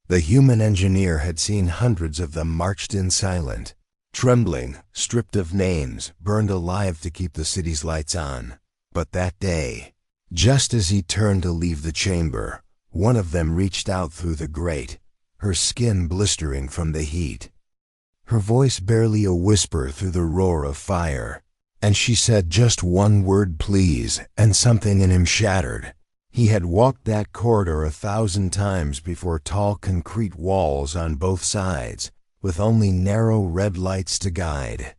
The human engineer had seen hundreds of them marched in silent, trembling, stripped of names, burned alive to keep the city's lights on. But that day, just as he turned to leave the chamber, one of them reached out through the grate, her skin blistering from the heat. Her voice barely a whisper through the roar of fire, and she said just one word, please, and something in him shattered. He had walked that corridor 1,000 times before tall concrete walls on both sides, with only narrow red lights to guide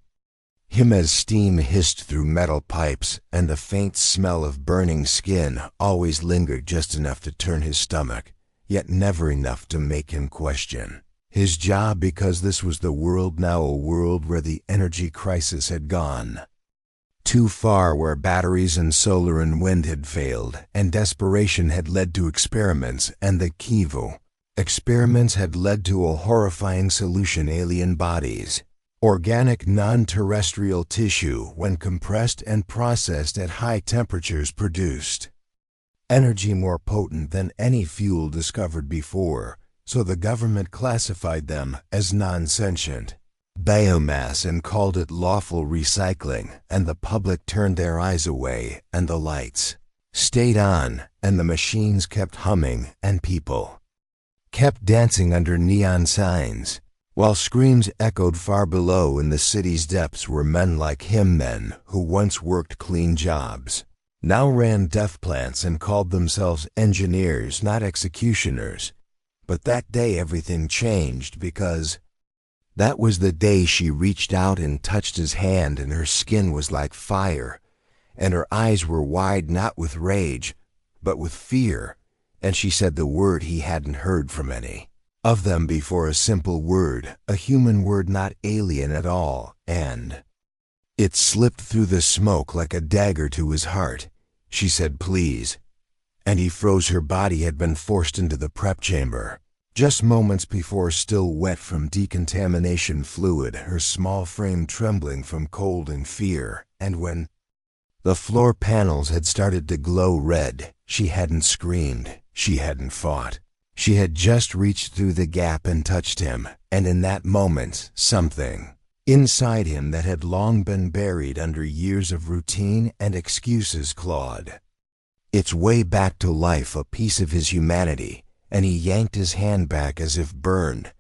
him as steam hissed through metal pipes and the faint smell of burning skin always lingered just enough to turn his stomach, yet never enough to make him question his job, because this was the world now, a world where the energy crisis had gone too far, where batteries and solar and wind had failed, and desperation had led to experiments, and the Kivu experiments had led to a horrifying solution: alien bodies, organic non-terrestrial tissue, when compressed and processed at high temperatures, produced energy more potent than any fuel discovered before, so the government classified them as non-sentient biomass and called it lawful recycling, and the public turned their eyes away, and the lights stayed on, and the machines kept humming, and people kept dancing under neon signs, while screams echoed far below in the city's depths, where men like him, men who once worked clean jobs, now ran death plants and called themselves engineers, not executioners. But that day everything changed, because that was the day she reached out and touched his hand, and her skin was like fire, and her eyes were wide not with rage, but with fear, and she said the word he hadn't heard from any of them before, a simple word, a human word, not alien at all, and it slipped through the smoke like a dagger to his heart. She said, please, and he froze. Her body had been forced into the prep chamber just moments before, still wet from decontamination fluid, her small frame trembling from cold and fear, and when the floor panels had started to glow red, she hadn't screamed, she hadn't fought. She had just reached through the gap and touched him, and in that moment, something inside him that had long been buried under years of routine and excuses clawed its way back to life, a piece of his humanity, and he yanked his hand back as if burned.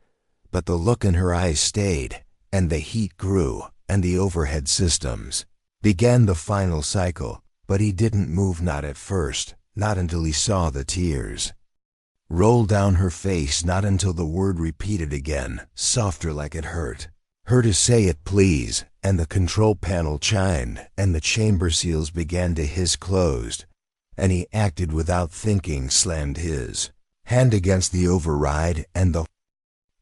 But the look in her eyes stayed, and the heat grew, and the overhead systems began the final cycle, but he didn't move, not at first, not until he saw the tears roll down her face, not until the word repeated again, softer, like it hurt her to say it, please, and the control panel chimed, and the chamber seals began to hiss closed, and he acted without thinking, slammed his hand against the override, and the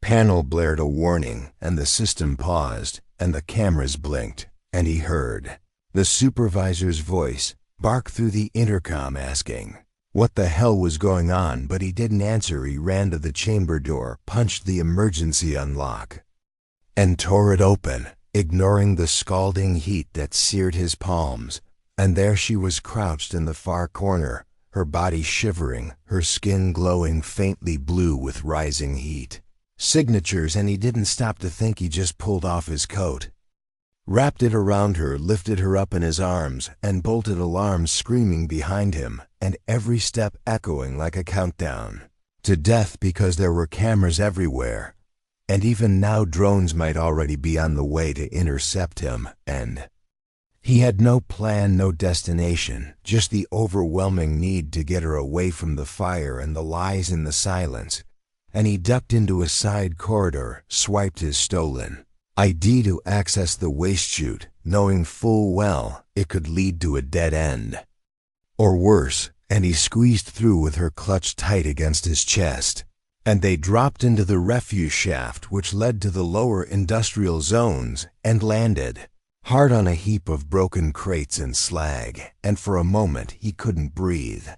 panel blared a warning, and the system paused, and the cameras blinked, and he heard the supervisor's voice bark through the intercom asking what the hell was going on, but he didn't answer. He ran to the chamber door, punched the emergency unlock, and tore it open, ignoring the scalding heat that seared his palms, and there she was, crouched in the far corner, her body shivering, her skin glowing faintly blue with rising heat signatures, and he didn't stop to think. He just pulled off his coat, wrapped it around her, lifted her up in his arms, and bolted, alarms screaming behind him, and every step echoing like a countdown to death, because there were cameras everywhere, and even now drones might already be on the way to intercept him, and he had no plan, no destination, just the overwhelming need to get her away from the fire and the lies in the silence, and he ducked into a side corridor, swiped his stolen ID to access the waste chute, knowing full well it could lead to a dead end, or worse, and he squeezed through with her clutched tight against his chest, and they dropped into the refuse shaft which led to the lower industrial zones, and landed hard on a heap of broken crates and slag, and for a moment he couldn't breathe,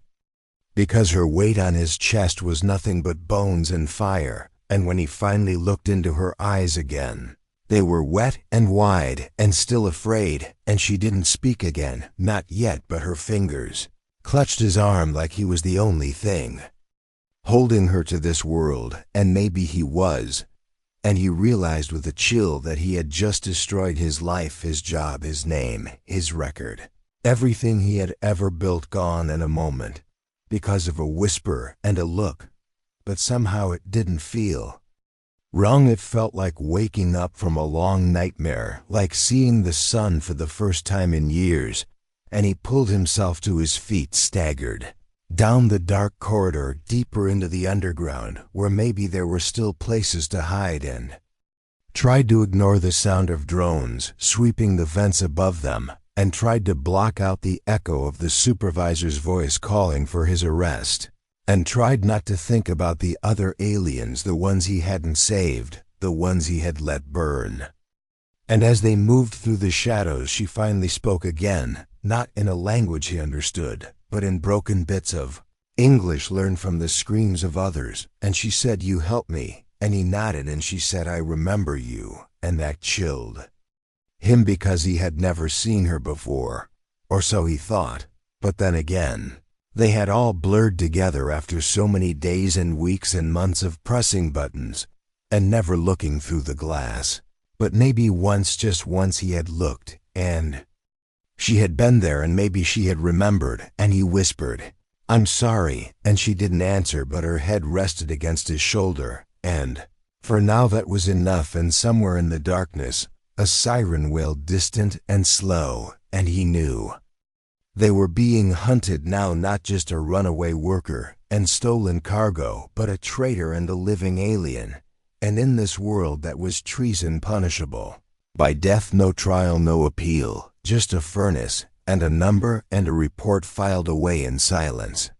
because her weight on his chest was nothing but bones and fire, and when he finally looked into her eyes again, they were wet and wide and still afraid, and she didn't speak again, not yet, but her fingers clutched his arm like he was the only thing holding her to this world, and maybe he was. And he realized with a chill that he had just destroyed his life, his job, his name, his record. Everything he had ever built gone in a moment, because of a whisper and a look. But somehow it didn't feel wrong. It felt like waking up from a long nightmare, like seeing the sun for the first time in years. And he pulled himself to his feet, staggered down the dark corridor, deeper into the underground, where maybe there were still places to hide, and tried to ignore the sound of drones sweeping the vents above them, and tried to block out the echo of the supervisor's voice calling for his arrest, and tried not to think about the other aliens, the ones he hadn't saved, the ones he had let burn. And as they moved through the shadows, she finally spoke again, not in a language he understood, but in broken bits of English learned from the screams of others. And she said, "You helped me." And he nodded, and she said, "I remember you." And that chilled him because he had never seen her before, or so he thought. But then again, they had all blurred together after so many days and weeks and months of pressing buttons and never looking through the glass. But maybe once, just once, he had looked, and she had been there, and maybe she had remembered. And he whispered, "I'm sorry," and she didn't answer, but her head rested against his shoulder. And for now that was enough. And somewhere in the darkness, a siren wailed, distant and slow, and he knew they were being hunted now, not just a runaway worker and stolen cargo, but a traitor and a living alien. And in this world that was treason punishable by death, no trial, no appeal, just a furnace and a number and a report filed away in silence.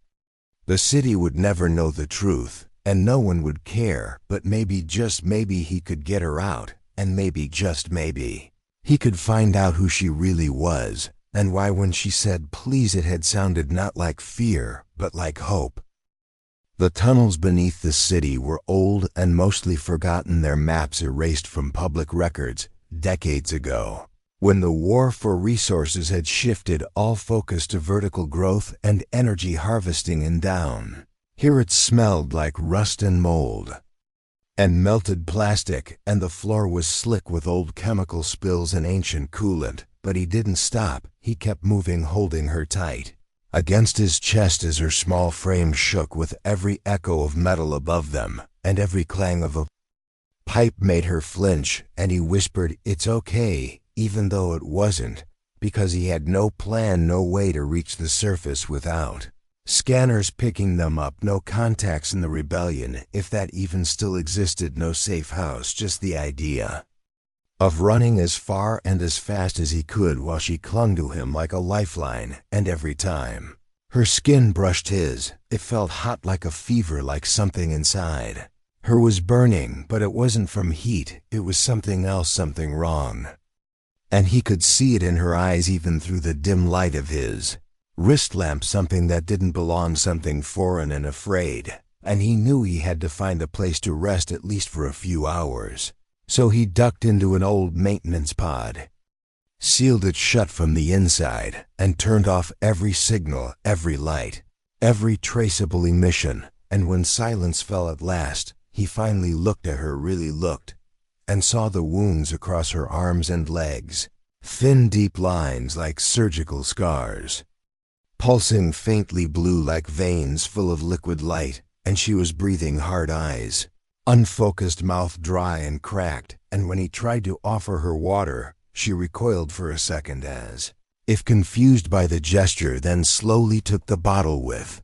The city would never know the truth, and no one would care, but maybe, just maybe, he could get her out, and maybe, just maybe, he could find out who she really was, and why when she said please it had sounded not like fear, but like hope. The tunnels beneath the city were old and mostly forgotten, their maps erased from public records decades ago, when the war for resources had shifted all focus to vertical growth and energy harvesting. And down here it smelled like rust and mold and melted plastic, and the floor was slick with old chemical spills and ancient coolant. But he didn't stop. He kept moving, holding her tight against his chest as her small frame shook with every echo of metal above them, and every clang of a pipe made her flinch. And he whispered, "It's okay," even though it wasn't, because he had no plan, no way to reach the surface without scanners picking them up, no contacts in the rebellion, if that even still existed, no safe house, just the idea of running as far and as fast as he could while she clung to him like a lifeline. And every time her skin brushed his, it felt hot like a fever, like something inside her was burning, but it wasn't from heat, it was something else, something wrong. And he could see it in her eyes, even through the dim light of his wrist lamp, something that didn't belong, something foreign and afraid. And he knew he had to find a place to rest, at least for a few hours. So he ducked into an old maintenance pod, sealed it shut from the inside, and turned off every signal, every light, every traceable emission. And when silence fell at last, he finally looked at her, really looked, and saw the wounds across her arms and legs, thin deep lines like surgical scars, pulsing faintly blue like veins full of liquid light. And she was breathing hard, eyes unfocused, mouth dry and cracked. And when he tried to offer her water, she recoiled for a second, as if confused by the gesture, then slowly took the bottle with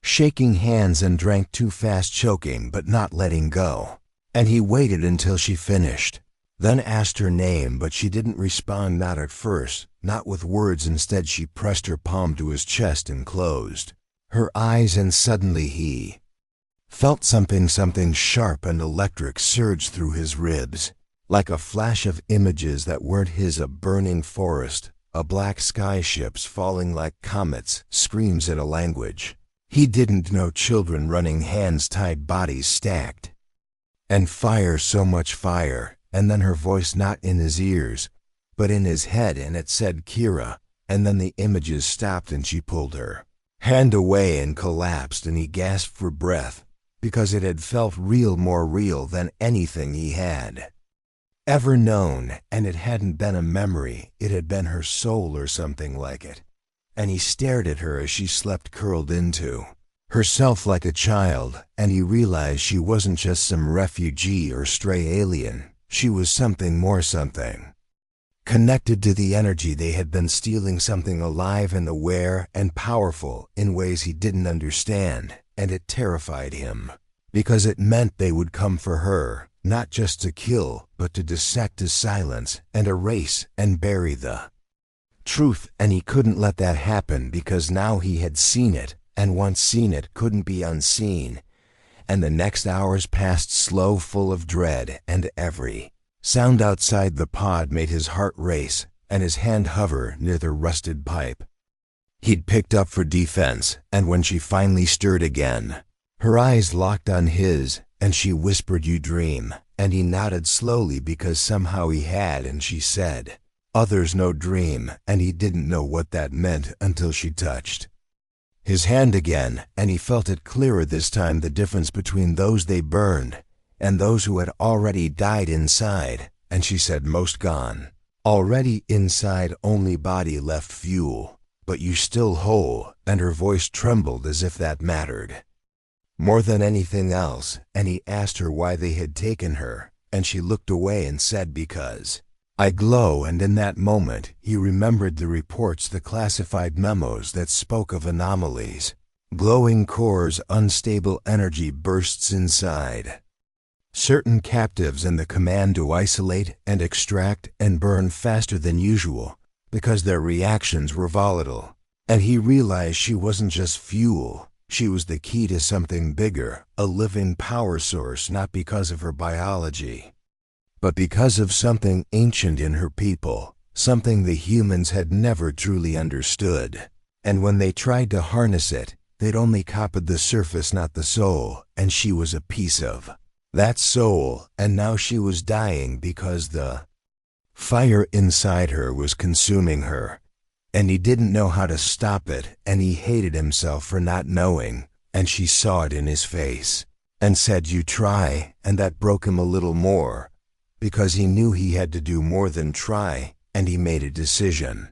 shaking hands and drank too fast, choking but not letting go. And he waited until she finished, then asked her name, but she didn't respond, not at first, not with words. Instead, she pressed her palm to his chest and closed her eyes, and suddenly he felt something sharp and electric surge through his ribs, like a flash of images that weren't his, a burning forest, a black sky, ships falling like comets, screams in a language he didn't know, children running, hands tied, bodies stacked, and fire, so much fire. And then her voice, not in his ears, but in his head, and it said, "Kira." And then the images stopped, and she pulled her hand away and collapsed, and he gasped for breath, because it had felt real, more real than anything he had ever known, and it hadn't been a memory, it had been her soul or something like it. And he stared at her as she slept, curled into herself like a child, and he realized she wasn't just some refugee or stray alien, she was something more, something connected to the energy they had been stealing, something alive and aware and powerful in ways he didn't understand, and it terrified him, because it meant they would come for her, not just to kill, but to dissect, to silence and erase and bury the truth, and he couldn't let that happen, because now he had seen it, and once seen it couldn't be unseen. And the next hours passed slow, full of dread, and every sound outside the pod made his heart race and his hand hover near the rusted pipe he'd picked up for defense. And when she finally stirred again, her eyes locked on his, and she whispered, "You dream," and he nodded slowly, because somehow he had, and she said, "Others no dream," and he didn't know what that meant until she touched his hand again, and he felt it clearer this time, the difference between those they burned and those who had already died inside. And she said, "Most gone. Already inside, only body left, fuel. But you still whole," and her voice trembled as if that mattered more than anything else. And he asked her why they had taken her, and she looked away and said, "Because I glow." And in that moment he remembered the reports, the classified memos that spoke of anomalies, glowing cores, unstable energy bursts inside certain captives, and the command to isolate and extract and burn faster than usual, because their reactions were volatile. And he realized she wasn't just fuel, she was the key to something bigger, a living power source, not because of her biology, but because of something ancient in her people, something the humans had never truly understood. And when they tried to harness it, they'd only copied the surface, not the soul, and she was a piece of that soul, and now she was dying because the fire inside her was consuming her, and he didn't know how to stop it, and he hated himself for not knowing. And she saw it in his face and said, "You try," and that broke him a little more, because he knew he had to do more than try, and he made a decision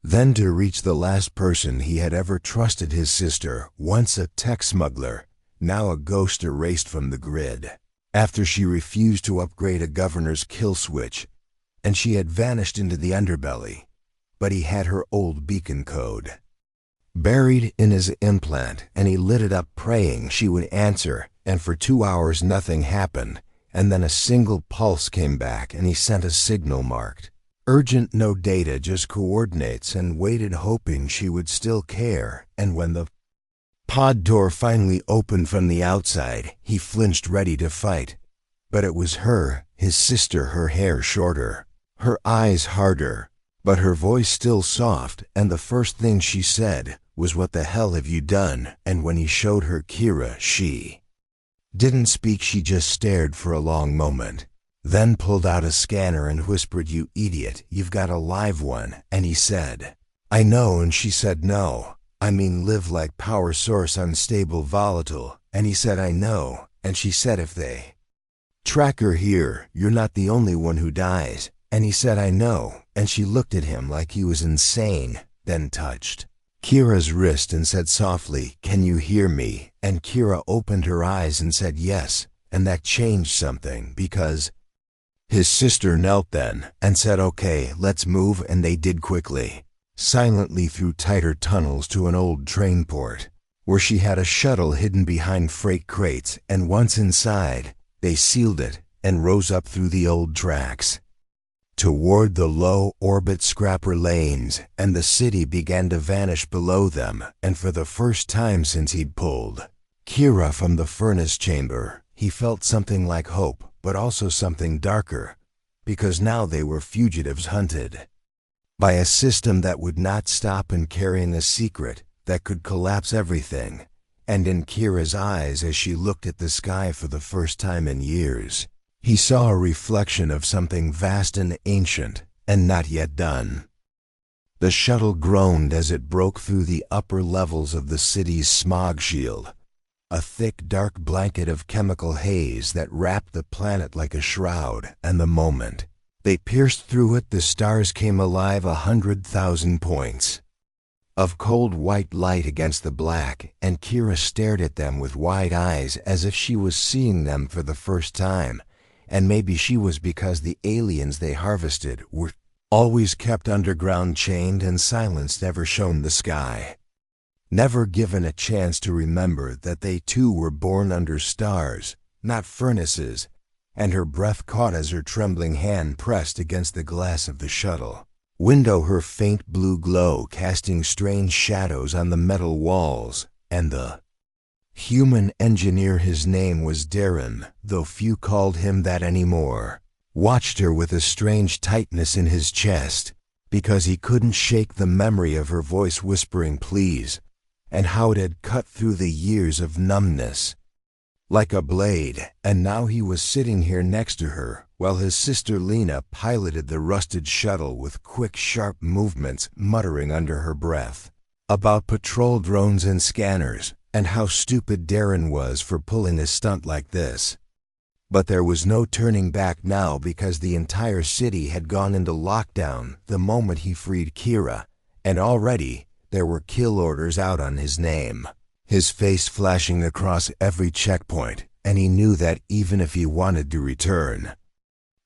then to reach the last person he had ever trusted, his sister, once a tech smuggler, now a ghost erased from the grid, after she refused to upgrade a governor's kill switch, and she had vanished into the underbelly. But he had her old beacon code buried in his implant, and he lit it up praying she would answer, and for 2 hours nothing happened, and then a single pulse came back, and he sent a signal marked urgent, no data, just coordinates, and waited, hoping she would still care. And when the pod door finally opened from the outside, he flinched, ready to fight. But it was her, his sister, her hair shorter, her eyes harder, but her voice still soft, and the first thing she said was, "What the hell have you done?" And when he showed her Kira, she didn't speak, she just stared for a long moment, then pulled out a scanner and whispered, "You idiot, you've got a live one." And he said, "I know," and she said, "No, I mean live, like power source, unstable, volatile." And he said, "I know," and she said, "If they track her here, you're not the only one who dies." And he said, "I know," and she looked at him like he was insane, then touched Kira's wrist and said softly, "Can you hear me?" And Kira opened her eyes and said yes, and that changed something, because his sister knelt then and said, "Okay, let's move," and they did quickly, silently, through tighter tunnels to an old train port, where she had a shuttle hidden behind freight crates, and once inside, they sealed it and rose up through the old tracks toward the low-orbit scrapper lanes, and the city began to vanish below them. And for the first time since he'd pulled Kira from the furnace chamber, he felt something like hope, but also something darker, because now they were fugitives hunted by a system that would not stop, and carrying a secret that could collapse everything. And in Kira's eyes, as she looked at the sky for the first time in years, he saw a reflection of something vast and ancient and not yet done. The shuttle groaned as it broke through the upper levels of the city's smog shield, a thick dark blanket of chemical haze that wrapped the planet like a shroud, and the moment they pierced through it, the stars came alive 100,000 points of cold white light against the black, and Kira stared at them with wide eyes as if she was seeing them for the first time, and maybe she was because the aliens they harvested were always kept underground, chained and silenced, never shown the sky, never given a chance to remember that they too were born under stars, not furnaces, and her breath caught as her trembling hand pressed against the glass of the shuttle window, her faint blue glow casting strange shadows on the metal walls, and the human engineer, his name was Darren, though few called him that anymore, watched her with a strange tightness in his chest, because he couldn't shake the memory of her voice whispering please, and how it had cut through the years of numbness like a blade. And now he was sitting here next to her, while his sister Lena piloted the rusted shuttle with quick, sharp movements, muttering under her breath about patrol drones and scanners, and how stupid Darren was for pulling a stunt like this. But there was no turning back now, because the entire city had gone into lockdown the moment he freed Kira, and already there were kill orders out on his name, his face flashing across every checkpoint, and he knew that even if he wanted to return,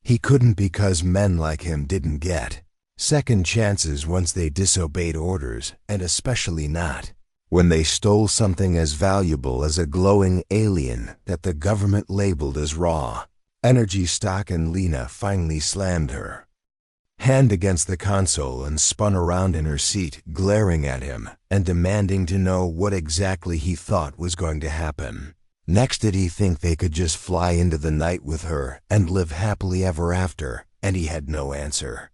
he couldn't, because men like him didn't get second chances once they disobeyed orders, and especially not when they stole something as valuable as a glowing alien that the government labeled as raw energy stock. And Lena finally slammed her hand against the console and spun around in her seat, glaring at him and demanding to know what exactly he thought was going to happen. Next, did he think they could just fly into the night with her and live happily ever after? And he had no answer,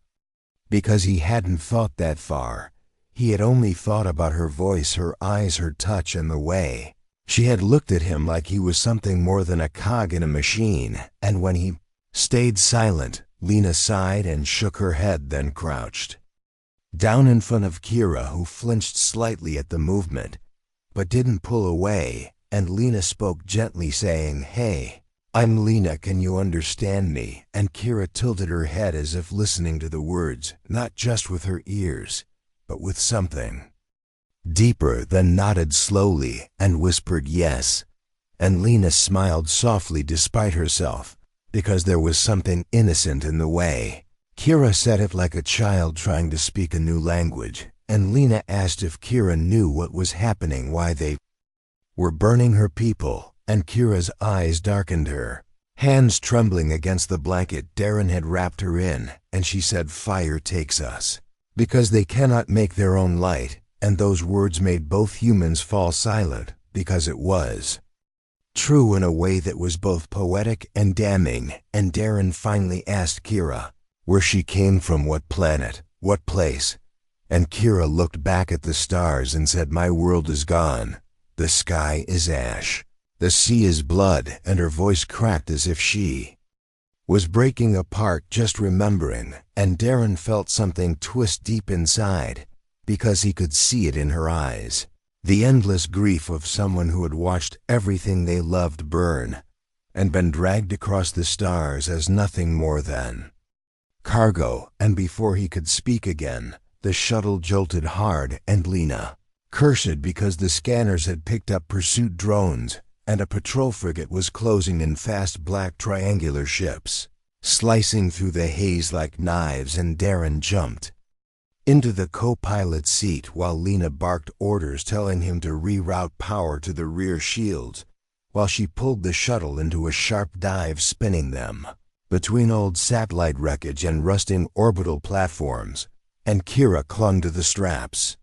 because he hadn't thought that far. He had only thought about her voice, her eyes, her touch, and the way she had looked at him like he was something more than a cog in a machine. And when he stayed silent, Lena sighed and shook her head, then crouched down in front of Kira, who flinched slightly at the movement, but didn't pull away. And Lena spoke gently, saying, "Hey, I'm Lena, can you understand me?" And Kira tilted her head as if listening to the words, not just with her ears, but with something deeper, then nodded slowly and whispered yes. And Lena smiled softly despite herself, because there was something innocent in the way Kira said it, like a child trying to speak a new language. And Lena asked if Kira knew what was happening, why they were burning her people, and Kira's eyes darkened, her hands trembling against the blanket Darren had wrapped her in, and she said, "Fire takes us, because they cannot make their own light." And those words made both humans fall silent, because it was true in a way that was both poetic and damning. And Darren finally asked Kira where she came from, what planet, what place. And Kira looked back at the stars and said, "My world is gone. The sky is ash. The sea is blood." And her voice cracked as if she was breaking apart just remembering. And Darren felt something twist deep inside, because he could see it in her eyes. The endless grief of someone who had watched everything they loved burn and been dragged across the stars as nothing more than cargo. And before he could speak again, the shuttle jolted hard, and Lena cursed because the scanners had picked up pursuit drones, and a patrol frigate was closing in fast, black triangular ships, slicing through the haze like knives. And Darren jumped into the co-pilot's seat while Lena barked orders telling him to reroute power to the rear shields, while she pulled the shuttle into a sharp dive, spinning them between old satellite wreckage and rusting orbital platforms. And Kira clung to the straps,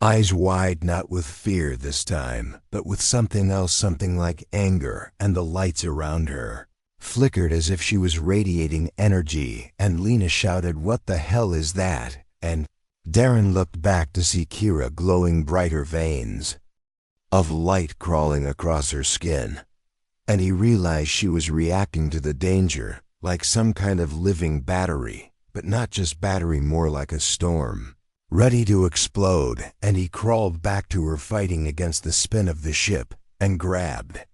eyes wide, not with fear this time, but with something else, something like anger. And the lights around her flickered as if she was radiating energy. And Lena shouted, "What the hell is that?" And Darren looked back to see Kira glowing brighter, veins of light crawling across her skin. And he realized she was reacting to the danger like some kind of living battery, but not just battery, more like a storm ready to explode, and he crawled back to her fighting against the spin of the ship and grabbed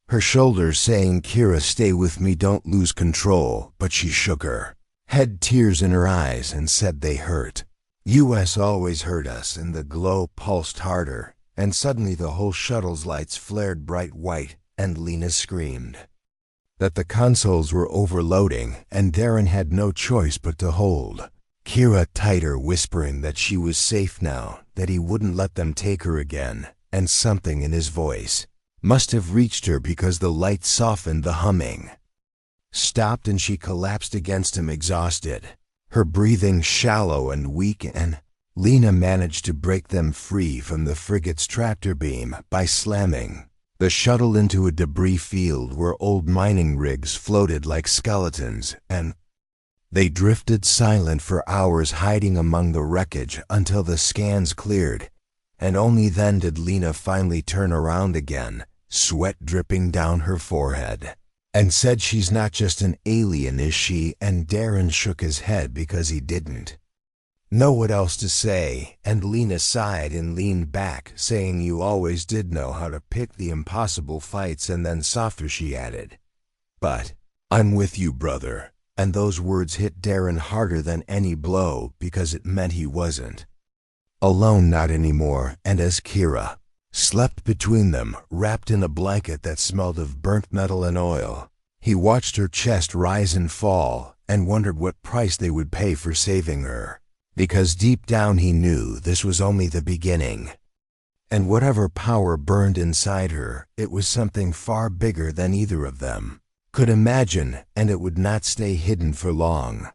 her shoulders, saying, "Kira, stay with me, don't lose control." But she shook her head, tears in her eyes, and said they hurt. "US always hurt us," and the glow pulsed harder, and suddenly the whole shuttle's lights flared bright white, and Lena screamed that the consoles were overloading, and Darren had no choice but to hold Kira tighter, whispering that she was safe now, that he wouldn't let them take her again, and something in his voice must have reached her because the light softened, the humming stopped, and she collapsed against him exhausted, her breathing shallow and weak, and Lena managed to break them free from the frigate's tractor beam by slamming the shuttle into a debris field where old mining rigs floated like skeletons, and they drifted silent for hours, hiding among the wreckage until the scans cleared, and only then did Lena finally turn around again, sweat dripping down her forehead, and said, "She's not just an alien, is she?" And Darren shook his head because he didn't know what else to say, and Lena sighed and leaned back, saying, "You always did know how to pick the impossible fights." And then softer she added, "But I'm with you, brother." And those words hit Darren harder than any blow, because it meant he wasn't alone, not anymore. And as Kira slept between them, wrapped in a blanket that smelled of burnt metal and oil, he watched her chest rise and fall, and wondered what price they would pay for saving her, because deep down he knew this was only the beginning. And whatever power burned inside her, it was something far bigger than either of them could imagine, and it would not stay hidden for long.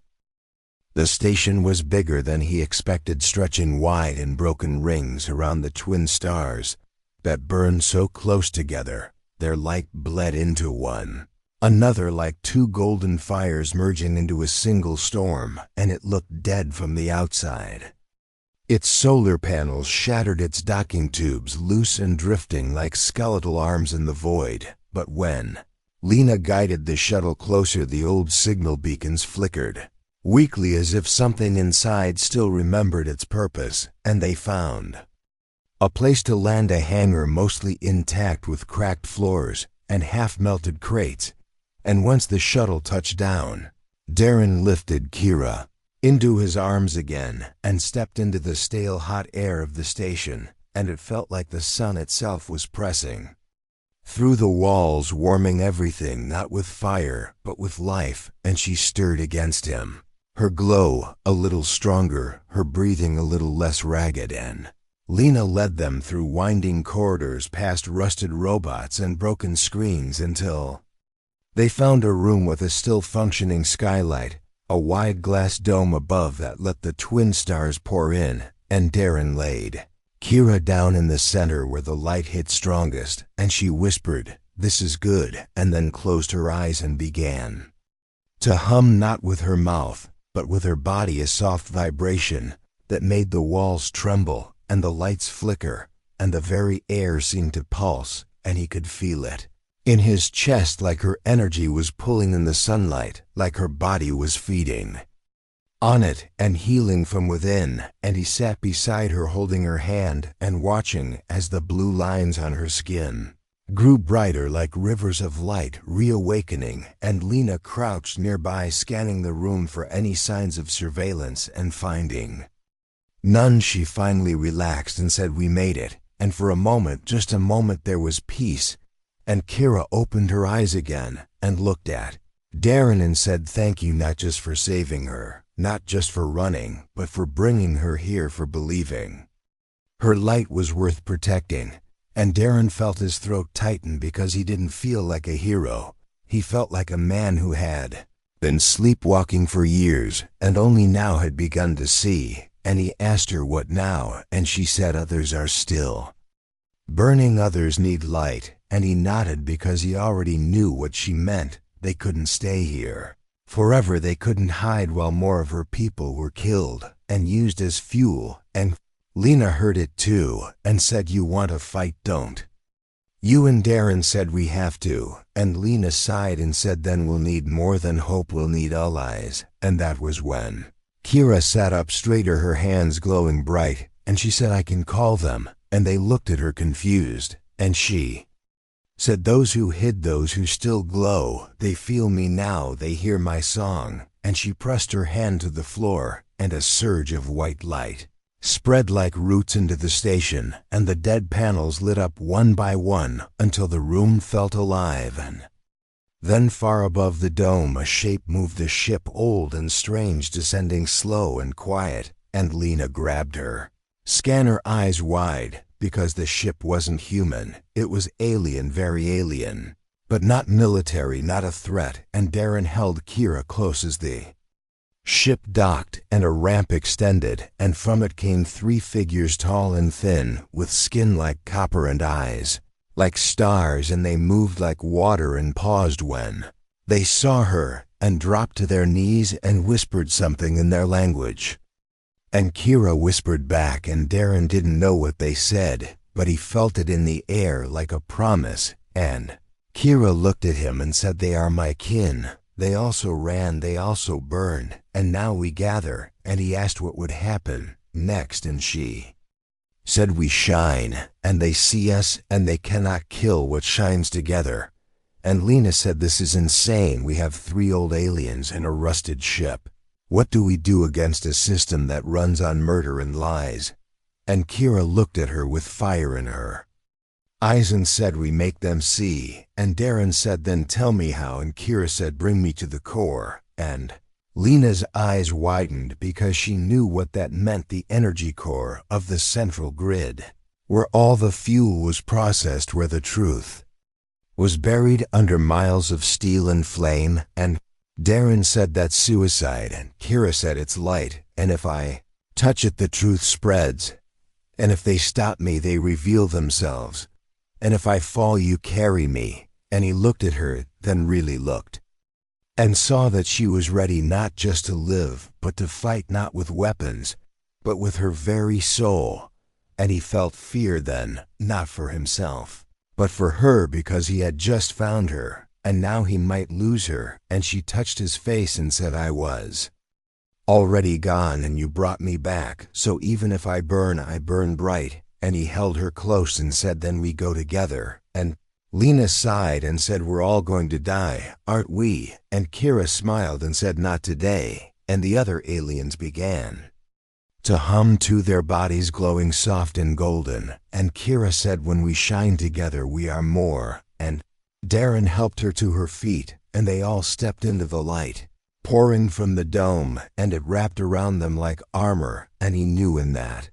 The station was bigger than he expected, stretching wide in broken rings around the twin stars that burned so close together their light bled into one another like two golden fires merging into a single storm, and it looked dead from the outside. Its solar panels shattered, its docking tubes loose and drifting like skeletal arms in the void. But when Lena guided the shuttle closer, the old signal beacons flickered weakly, as if something inside still remembered its purpose, and they found a place to land, a hangar mostly intact with cracked floors and half-melted crates. And once the shuttle touched down, Darren lifted Kira into his arms again and stepped into the stale hot air of the station, and it felt like the sun itself was pressing through the walls, warming everything, not with fire, but with life, and she stirred against him, her glow a little stronger, her breathing a little less ragged, and Lena led them through winding corridors, past rusted robots and broken screens, until they found a room with a still-functioning skylight, a wide glass dome above that let the twin stars pour in, and Darren laid Kira down in the center where the light hit strongest, and she whispered, "This is good," and then closed her eyes and began to hum, not with her mouth, but with her body, a soft vibration that made the walls tremble and the lights flicker, and the very air seemed to pulse, and he could feel it in his chest, like her energy was pulling in the sunlight, like her body was feeding on it and healing from within. And he sat beside her, holding her hand and watching as the blue lines on her skin grew brighter like rivers of light, reawakening, and Lena crouched nearby, scanning the room for any signs of surveillance, and finding none, she finally relaxed and said, "We made it." And for a moment, just a moment, there was peace, and Kira opened her eyes again and looked at Darren and said, "Thank you, not just for saving her, not just for running, but for bringing her here, for believing her light was worth protecting." And Darren felt his throat tighten, because he didn't feel like a hero. He felt like a man who had been sleepwalking for years and only now had begun to see. And he asked her, "What now?" And she said, "Others are still burning, others need light." And he nodded, because he already knew what she meant. They couldn't stay here forever. They couldn't hide while more of her people were killed and used as fuel. And Lena heard it too and said, "You want to fight, don't you?" And Darren said, "We have to." And Lena sighed and said, "Then we'll need more than hope, we'll need allies." And that was when Kira sat up straighter, her hands glowing bright, and she said, "I can call them." And they looked at her confused, and she said, "Those who hid, those who still glow, they feel me now, they hear my song." And she pressed her hand to the floor, and a surge of white light spread like roots into the station, and the dead panels lit up one by one until the room felt alive. And then far above the dome a shape moved, a ship old and strange, descending slow and quiet, and Lena grabbed her. Scan her eyes wide, because the ship wasn't human, it was alien, very alien. But not military, not a threat, and Darren held Kira close as the ship docked and a ramp extended, and from it came 3 figures, tall and thin, with skin like copper and eyes like stars, and they moved like water and paused when they saw her, and dropped to their knees and whispered something in their language. And Kira whispered back, and Darren didn't know what they said, but he felt it in the air like a promise. And Kira looked at him and said, "They are my kin. They also ran, they also burned, and now we gather." And he asked what would happen next, and she said, "We shine, and they see us, and they cannot kill what shines together." And Lena said, "This is insane. We have 3 old aliens and a rusted ship. What do we do against a system that runs on murder and lies?" And Kira looked at her with fire in her eyes and said, "We make them see." And Darren said, "Then tell me how." And Kira said, "Bring me to the core." And Lena's eyes widened because she knew what that meant, the energy core of the central grid, where all the fuel was processed, where the truth was buried under miles of steel and flame. And Darren said, "That's suicide." And Kira said, "It's light, and if I touch it, the truth spreads. And if they stop me, they reveal themselves. And if I fall, you carry me." And he looked at her, then really looked, and saw that she was ready not just to live, but to fight, not with weapons, but with her very soul. And he felt fear then, not for himself, but for her, because he had just found her, and now he might lose her. And she touched his face and said, "I was already gone, and you brought me back, so even if I burn bright." And he held her close and said, "Then we go together." And Lena sighed and said, "We're all going to die, aren't we?" And Kira smiled and said, "Not today." And the other aliens began to hum too, their bodies glowing soft and golden. And Kira said, "When we shine together, we are more." And Darren helped her to her feet, and they all stepped into the light pouring from the dome, and it wrapped around them like armor. And he knew in that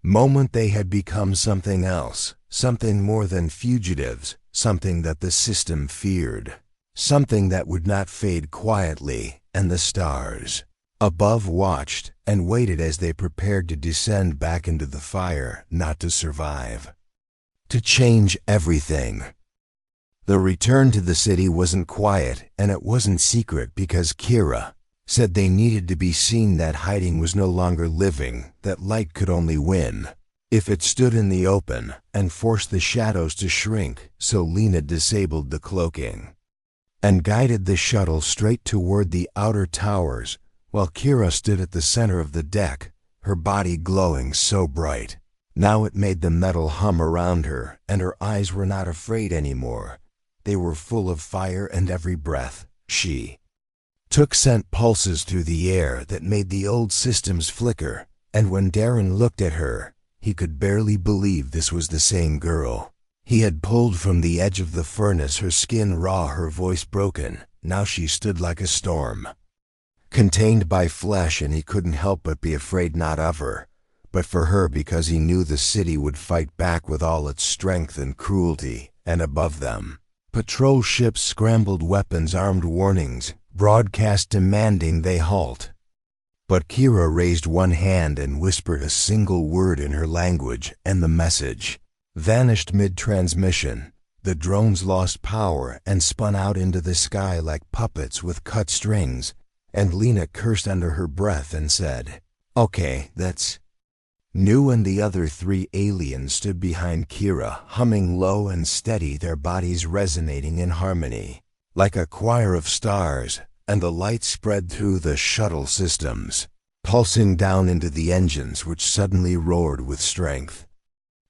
moment they had become something else, something more than fugitives, something that the system feared, something that would not fade quietly. And the stars above watched and waited as they prepared to descend back into the fire, not to survive, to change everything. The return to the city wasn't quiet, and it wasn't secret, because Kira said they needed to be seen, that hiding was no longer living, that light could only win if it stood in the open and forced the shadows to shrink. So Lena disabled the cloaking and guided the shuttle straight toward the outer towers, while Kira stood at the center of the deck, her body glowing so bright. Now it made the metal hum around her, and her eyes were not afraid anymore. They were full of fire, and every breath she took sent pulses through the air that made the old systems flicker. And when Darren looked at her, he could barely believe this was the same girl he had pulled from the edge of the furnace, her skin raw, her voice broken. Now she stood like a storm, contained by flesh, and he couldn't help but be afraid, not of her, but for her, because he knew the city would fight back with all its strength and cruelty. And above them, patrol ships scrambled, weapons, armed warnings broadcast demanding they halt. But Kira raised one hand and whispered a single word in her language, and the message vanished mid-transmission. The drones lost power and spun out into the sky like puppets with cut strings, and Lena cursed under her breath and said, "Okay, that's new." And the other 3 aliens stood behind Kira, humming low and steady, their bodies resonating in harmony like a choir of stars, and the light spread through the shuttle systems, pulsing down into the engines which suddenly roared with strength.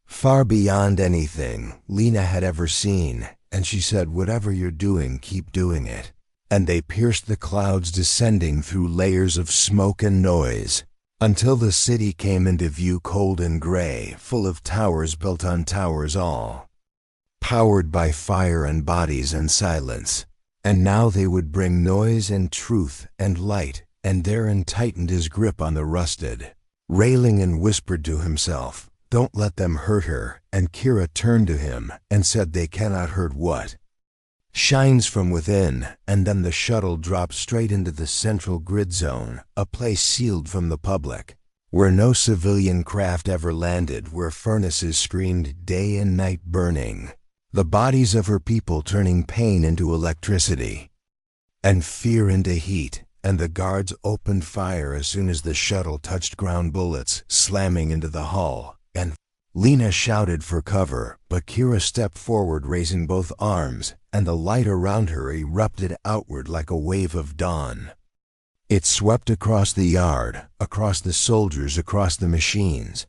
Far beyond anything Lena had ever seen, and she said, "Whatever you're doing, keep doing it." And they pierced the clouds, descending through layers of smoke and noise, until the city came into view, cold and gray, full of towers built on towers, all powered by fire and bodies and silence. And now they would bring noise and truth and light, and Darren tightened his grip on the rusted railing and whispered to himself, "Don't let them hurt her." And Kira turned to him and said, "They cannot hurt what shines from within." And then the shuttle dropped straight into the central grid zone, a place sealed from the public, where no civilian craft ever landed, where furnaces screamed day and night burning, the bodies of her people turning pain into electricity and fear into heat. And the guards opened fire as soon as the shuttle touched ground, bullets slamming into the hull. And Lena shouted for cover, but Kira stepped forward, raising both arms, and the light around her erupted outward like a wave of dawn. It swept across the yard, across the soldiers, across the machines,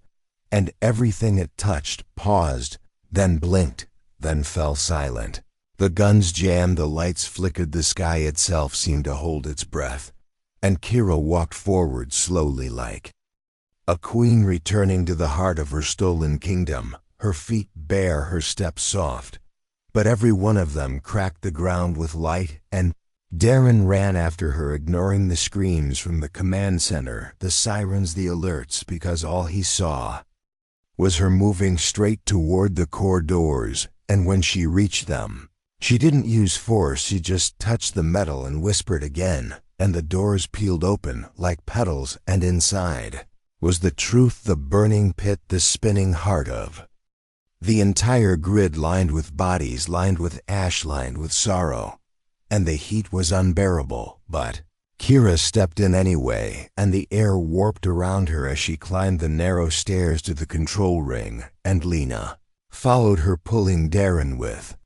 and everything it touched paused, then blinked, then fell silent. The guns jammed, the lights flickered, the sky itself seemed to hold its breath. And Kira walked forward slowly, like a queen returning to the heart of her stolen kingdom, her feet bare, her steps soft. But every one of them cracked the ground with light, and Darren ran after her, ignoring the screams from the command center, the sirens, the alerts, because all he saw was her moving straight toward the core doors. And when she reached them, she didn't use force, she just touched the metal and whispered again, and the doors peeled open like petals, and inside was the truth, the burning pit, the spinning heart of the entire grid, lined with bodies, lined with ash, lined with sorrow. And the heat was unbearable, but Kira stepped in anyway, and the air warped around her as she climbed the narrow stairs to the control ring, and Lena followed her, pulling Darren with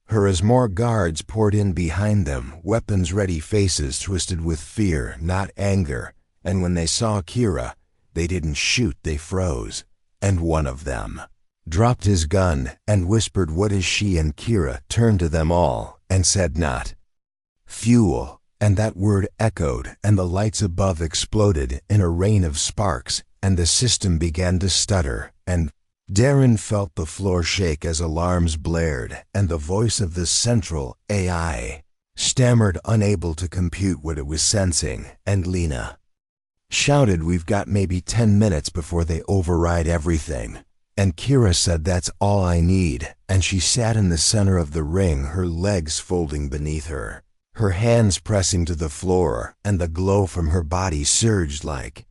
her as more guards poured in behind them, weapons ready, faces twisted with fear, not anger. And when they saw Kira, they didn't shoot, they froze. And one of them dropped his gun and whispered, "What is she?" And Kira turned to them all and said, "Not fuel." And that word echoed, and the lights above exploded in a rain of sparks, and the system began to stutter, and Darren felt the floor shake as alarms blared, and the voice of the central AI stammered, unable to compute what it was sensing. And Lena shouted, "We've got maybe 10 minutes before they override everything." And Kira said, "That's all I need." And she sat in the center of the ring, her legs folding beneath her, her hands pressing to the floor, and the glow from her body surged like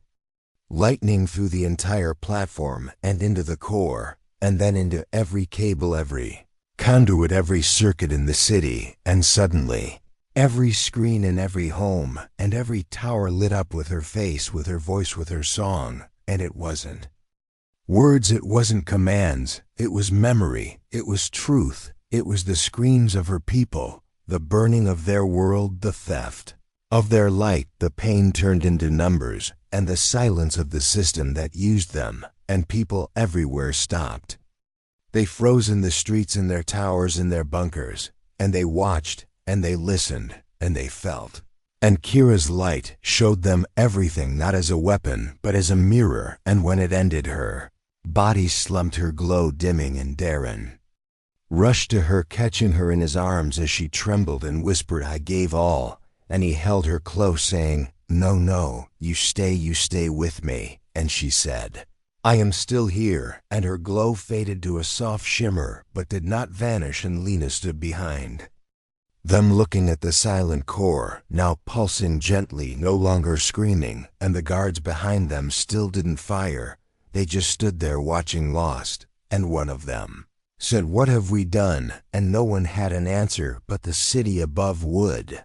lightning through the entire platform and into the core, and then into every cable, every conduit, every circuit in the city. And suddenly, every screen in every home and every tower lit up with her face, with her voice, with her song. And it wasn't words, it wasn't commands, it was memory, it was truth, it was the screams of her people, the burning of their world, the theft of their light, the pain turned into numbers, and the silence of the system that used them. And people everywhere stopped. They froze in the streets, in their towers, in their bunkers, and they watched, and they listened, and they felt. And Kira's light showed them everything, not as a weapon, but as a mirror. And when it ended, her body slumped, her glow dimming, and Darren rushed to her, catching her in his arms as she trembled, and whispered, "I gave all." And he held her close, saying, No, you stay with me." And she said, "I am still here." And her glow faded to a soft shimmer, but did not vanish, and Lena stood behind them, looking at the silent core, now pulsing gently, no longer screaming. And the guards behind them still didn't fire. They just stood there watching, lost. And one of them said, "What have we done?" And no one had an answer, but the city above would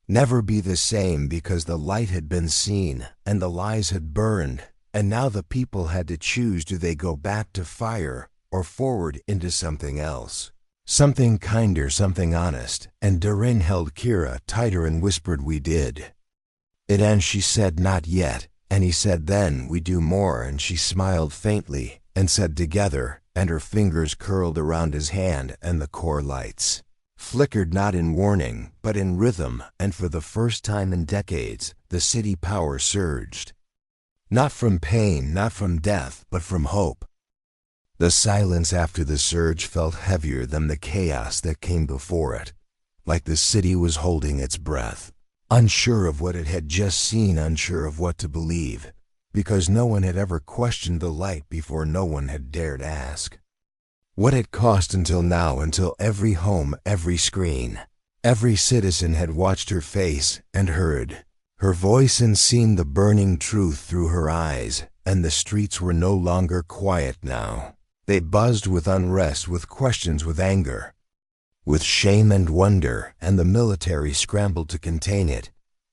never be the same, because the light had been seen and the lies had burned, and now the people had to choose. Do they go back to fire or forward into something else, something kinder, something honest? And Darren held Kira tighter and whispered, "We did it." And she said, "Not yet." And he said, then we do more, and she smiled faintly and said together, and her fingers curled around his hand, and the core lights flickered not in warning, but in rhythm, and for the first time in decades, the city power surged. Not from pain, not from death, but from hope. The silence after the surge felt heavier than the chaos that came before it, like the city was holding its breath, unsure of what it had just seen, unsure of what to believe, because no one had ever questioned the light before, no one had dared ask what it cost until now, until every home, every screen, every citizen had watched her face and heard her voice and seen the burning truth through her eyes, and the streets were no longer quiet now. They buzzed with unrest, with questions, with anger, with shame and wonder, and the military scrambled to contain it.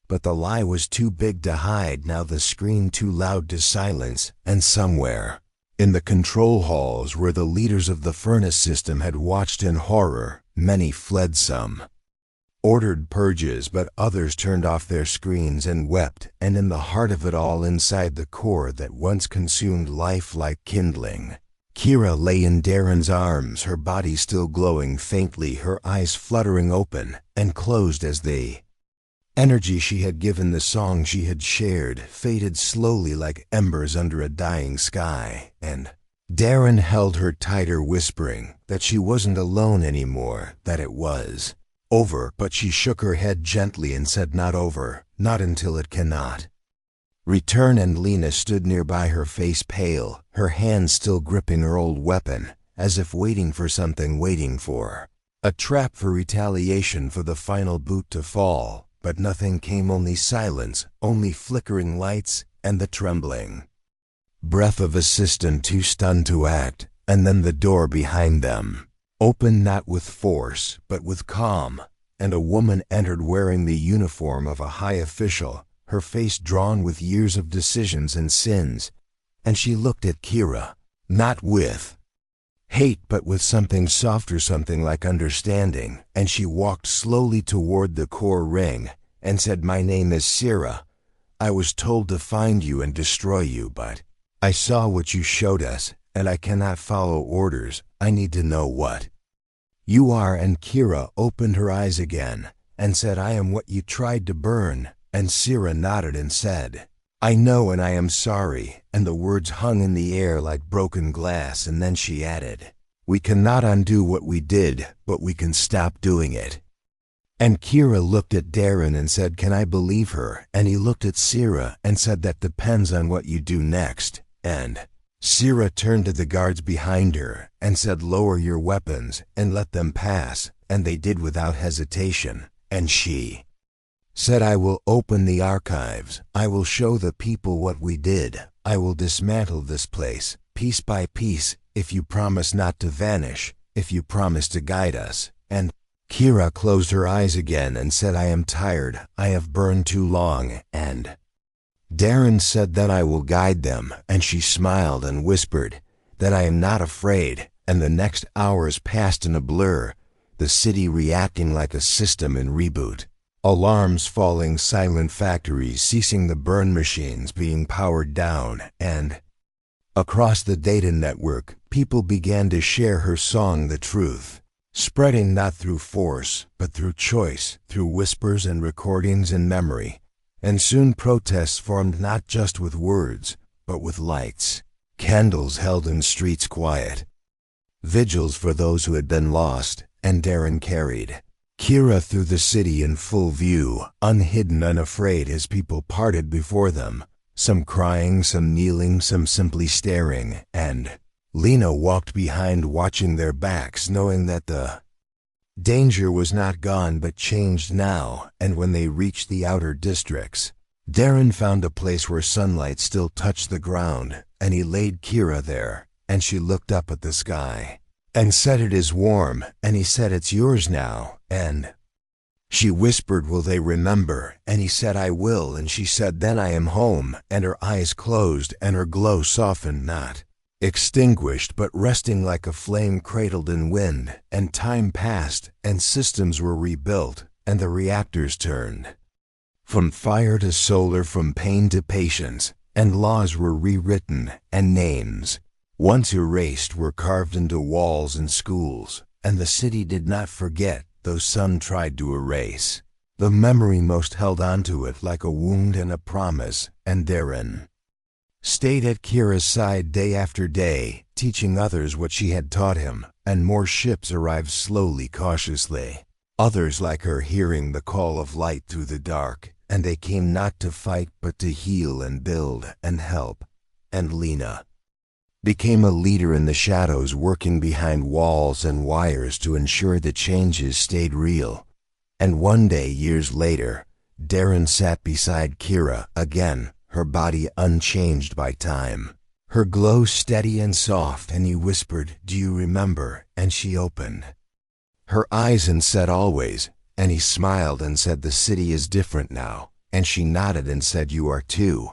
But the lie was too big to hide, now the scream too loud to silence, and somewhere in the control halls where the leaders of the furnace system had watched in horror, many fled. Some ordered purges, but others turned off their screens and wept, and in the heart of it all, inside the core that once consumed life like kindling, Kira lay in Darren's arms, her body still glowing faintly, her eyes fluttering open and closed as the energy she had given, the song she had shared, faded slowly like embers under a dying sky, and Darren held her tighter, whispering that she wasn't alone anymore, that it was over. But she shook her head gently and said, not over, not until it cannot return. And Lena stood nearby, her face pale, her hand still gripping her old weapon, as if waiting for something, waiting for a trap, for retaliation, for the final boot to fall. But nothing came, only silence, only flickering lights and the trembling breath of assistant too stunned to act. And then the door behind them opened, not with force, but with calm, and a woman entered wearing the uniform of a high official, her face drawn with years of decisions and sins. And she looked at Kira, not with hate, but with something softer, something like understanding, and she walked slowly toward the core ring and said, my name is Sira. I was told to find you and destroy you, but I saw what you showed us, and I cannot follow orders. I need to know what you are. And Kira opened her eyes again and said, I am what you tried to burn. And Sira nodded and said, I know, and I am sorry. And the words hung in the air like broken glass, and then she added, we cannot undo what we did, but we can stop doing it. And Kira looked at Darren and said, can I believe her? And he looked at Sira and said, that depends on what you do next. And Sira turned to the guards behind her and said, lower your weapons and let them pass. And they did without hesitation. And she said, I will open the archives. I will show the people what we did. I will dismantle this place, piece by piece, if you promise not to vanish, if you promise to guide us. And Kira closed her eyes again and said, I am tired. I have burned too long. And Darren said, then I will guide them. And she smiled and whispered, that I am not afraid. And the next hours passed in a blur, the city reacting like a system in reboot. Alarms falling, silent factories ceasing, the burn machines being powered down, and across the data network, people began to share her song, the truth, spreading not through force, but through choice, through whispers and recordings and memory. And soon protests formed, not just with words, but with lights, candles held in streets quiet, vigils for those who had been lost. And Darren carried Kira through the city in full view, unhidden, unafraid, as people parted before them, some crying, some kneeling, some simply staring. And Lena walked behind, watching their backs, knowing that the danger was not gone but changed now. And when they reached the outer districts, Darren found a place where sunlight still touched the ground, and he laid Kira there, and she looked up at the sky and said, it is warm. And he said, it's yours now. And she whispered, will they remember? And he said, I will. And she said, then I am home. And her eyes closed and her glow softened, not extinguished, but resting like a flame cradled in wind. And time passed, and systems were rebuilt, and the reactors turned from fire to solar, from pain to patience. and laws were rewritten, and names, once erased, were carved into walls and schools, and the city did not forget, though some tried to erase. The memory most held onto it like a wound and a promise, and Darren stayed at Kira's side day after day, teaching others what she had taught him, and more ships arrived slowly, cautiously. Others like her hearing the call of light through the dark, and they came not to fight but to heal and build and help. And Lena became a leader in the shadows, working behind walls and wires to ensure the changes stayed real. And one day, years later, Darren sat beside Kira again, her body unchanged by time, her glow steady and soft, and he whispered, "Do you remember?" And she opened her eyes and said, "Always." And he smiled and said, "The city is different now." And she nodded and said, "You are too."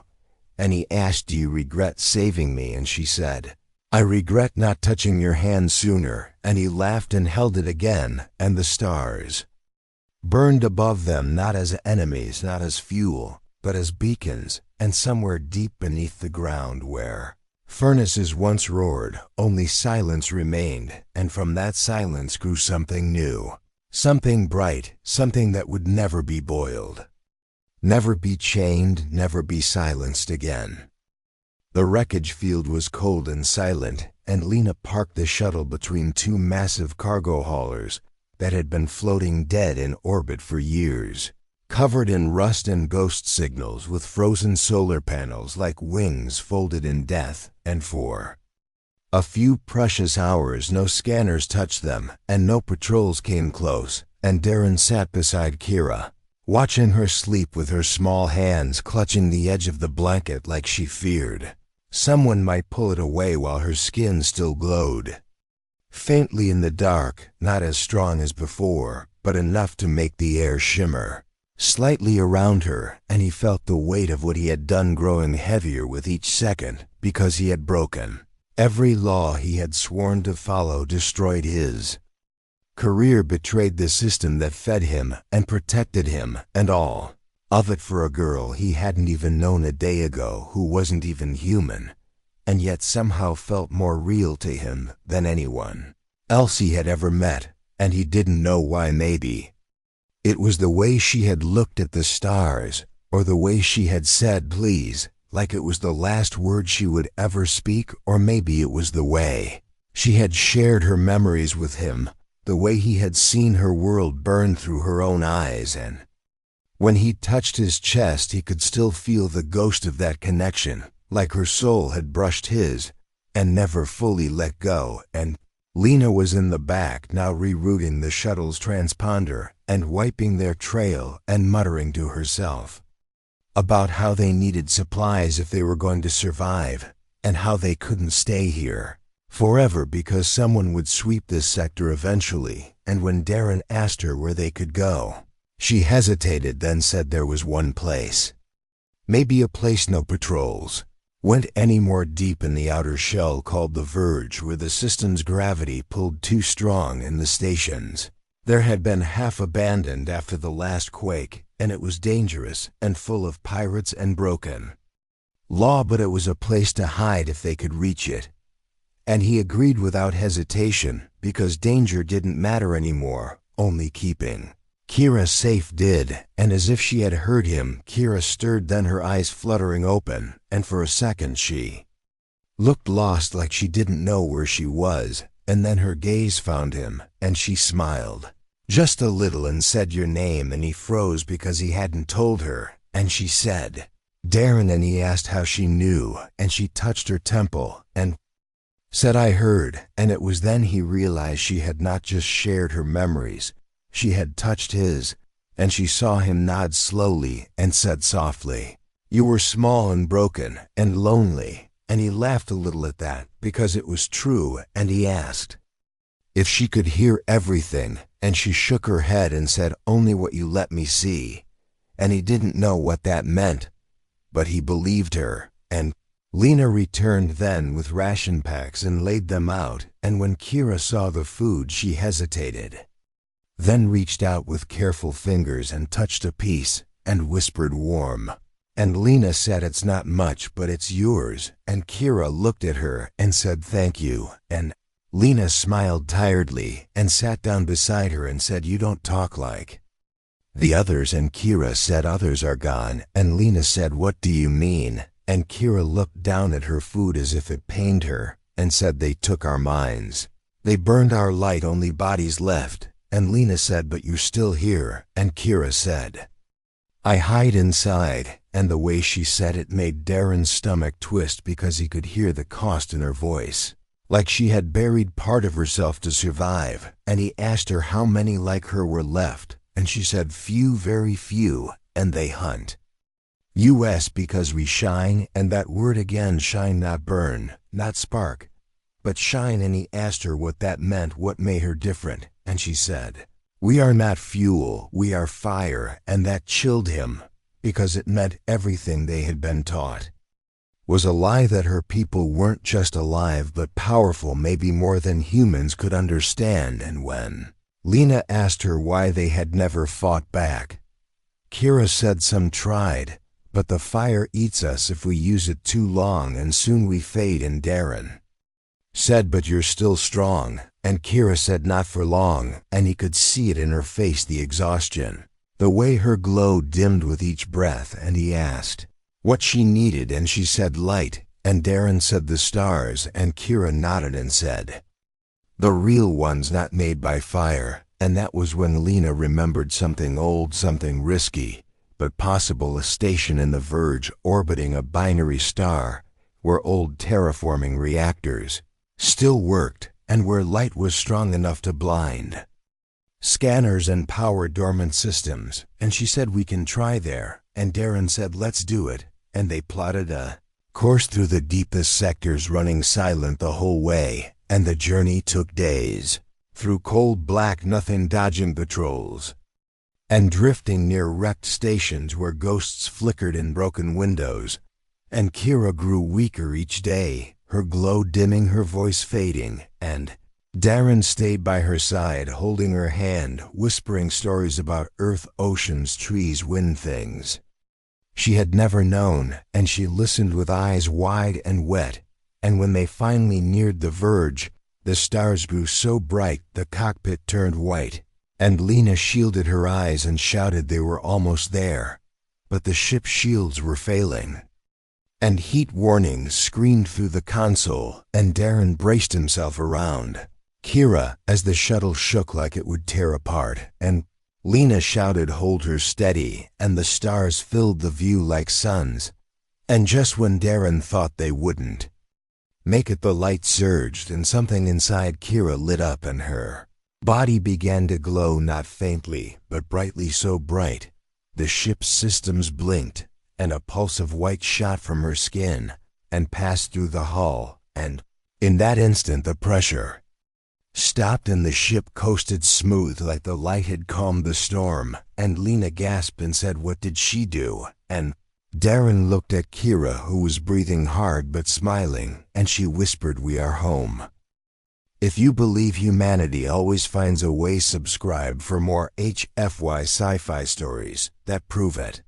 And he asked, "Do you regret saving me?" And she said, "I regret not touching your hand sooner." And he laughed and held it again, and the stars burned above them, not as enemies, not as fuel, but as beacons, and somewhere deep beneath the ground where furnaces once roared, only silence remained, and from that silence grew something new, something bright, something that would never be boiled, never be chained, never be silenced again. The wreckage field was cold and silent, and Lena parked the shuttle between two massive cargo haulers that had been floating dead in orbit for years, covered in rust and ghost signals, with frozen solar panels like wings folded in death, and for a few precious hours no scanners touched them, and no patrols came close, and Darren sat beside Kira, watching her sleep with her small hands clutching the edge of the blanket like she feared someone might pull it away while her skin still glowed faintly in the dark, not as strong as before, but enough to make the air shimmer slightly around her, and he felt the weight of what he had done growing heavier with each second, because he had broken every law he had sworn to follow, destroyed his career, betrayed the system that fed him and protected him, and all of it for a girl he hadn't even known a day ago, who wasn't even human, and yet somehow felt more real to him than anyone else he had ever met, and he didn't know why. Maybe it was the way she had looked at the stars, or the way she had said please, like it was the last word she would ever speak, or maybe it was the way she had shared her memories with him, the way he had seen her world burn through her own eyes, and when he touched his chest he could still feel the ghost of that connection, like her soul had brushed his and never fully let go. And Lena was in the back now, rerouting the shuttle's transponder and wiping their trail and muttering to herself about how they needed supplies if they were going to survive, and how they couldn't stay here forever because someone would sweep this sector eventually. And when Darren asked her where they could go, she hesitated, then said there was one place, maybe a place no patrols went any more deep in the outer shell, called the Verge, where the system's gravity pulled too strong and the stations there had been half abandoned after the last quake, and it was dangerous and full of pirates and broken law, but it was a place to hide if they could reach it. And he agreed without hesitation, because danger didn't matter anymore, only keeping Kira safe did. And as if she had heard him, Kira stirred, then her eyes fluttering open, and for a second she looked lost, like she didn't know where she was, and then her gaze found him, and she smiled just a little and said, "Your name," and he froze because he hadn't told her, and she said, "Darren," and he asked how she knew, and she touched her temple and said, "I heard," and it was then he realized she had not just shared her memories, she had touched his, and she saw him nod slowly and said softly, "You were small and broken and lonely," and he laughed a little at that, because it was true, and he asked if she could hear everything, and she shook her head and said, "Only what you let me see," and he didn't know what that meant, but he believed her. And Lena returned then with ration packs and laid them out, and when Kira saw the food she hesitated, then reached out with careful fingers and touched a piece and whispered, "Warm." And Lena said, "It's not much, but it's yours." And Kira looked at her and said, "Thank you." And Lena smiled tiredly and sat down beside her and said, "You don't talk like the others." And Kira said, "Others are gone." And Lena said, "What do you mean?" And Kira looked down at her food as if it pained her and said, "They took our minds. They burned our light, only bodies left." And Lena said, "But you're still here." And Kira said, "I hide inside." And the way she said it made Darren's stomach twist because he could hear the cost in her voice, like she had buried part of herself to survive. And he asked her how many like her were left, and she said, "Few, very few, and they hunt us because we shine." And that word again, shine, not burn, not spark, but shine. And he asked her what that meant, what made her different, and she said, "We are not fuel, we are fire." And that chilled him, because it meant everything they had been taught was a lie, that her people weren't just alive but powerful, maybe more than humans could understand. And when Lena asked her why they had never fought back, Kira said, "Some tried, but the fire eats us if we use it too long, and soon we fade." And Darren said, "But you're still strong." And Kira said, "Not for long." And he could see it in her face, the exhaustion, the way her glow dimmed with each breath. And he asked what she needed, and she said, "Light." And Darren said, "The stars." And Kira nodded and said, "The real ones, not made by fire." And that was when Lena remembered something old, something risky, but possible, a station in the Verge orbiting a binary star where old terraforming reactors still worked, and where light was strong enough to blind scanners and power dormant systems. And she said, "We can try there." And Darren said, "Let's do it." And they plotted a course through the deepest sectors, running silent the whole way. And the journey took days, through cold black nothing, dodging patrols and drifting near wrecked stations where ghosts flickered in broken windows. And Kira grew weaker each day, her glow dimming, her voice fading. And Darren stayed by her side, holding her hand, whispering stories about Earth, oceans, trees, wind, things she had never known. And she listened with eyes wide and wet. And when they finally neared the Verge, the stars grew so bright the cockpit turned white. And Lena shielded her eyes and shouted they were almost there. But the ship's shields were failing, and heat warnings screamed through the console. And Darren braced himself around Kira as the shuttle shook like it would tear apart. And Lena shouted, "Hold her steady." And the stars filled the view like suns. And just when Darren thought they wouldn't make it, the light surged, and something inside Kira lit up, and her body began to glow, not faintly, but brightly, so bright the ship's systems blinked, and a pulse of white shot from her skin and passed through the hull. And in that instant the pressure stopped and the ship coasted smooth, like the light had calmed the storm. And Lena gasped and said, "What did she do?" And Darren looked at Kira, who was breathing hard but smiling, and she whispered, "We are home. If you believe humanity always finds a way, subscribe for more HFY sci-fi stories that prove it."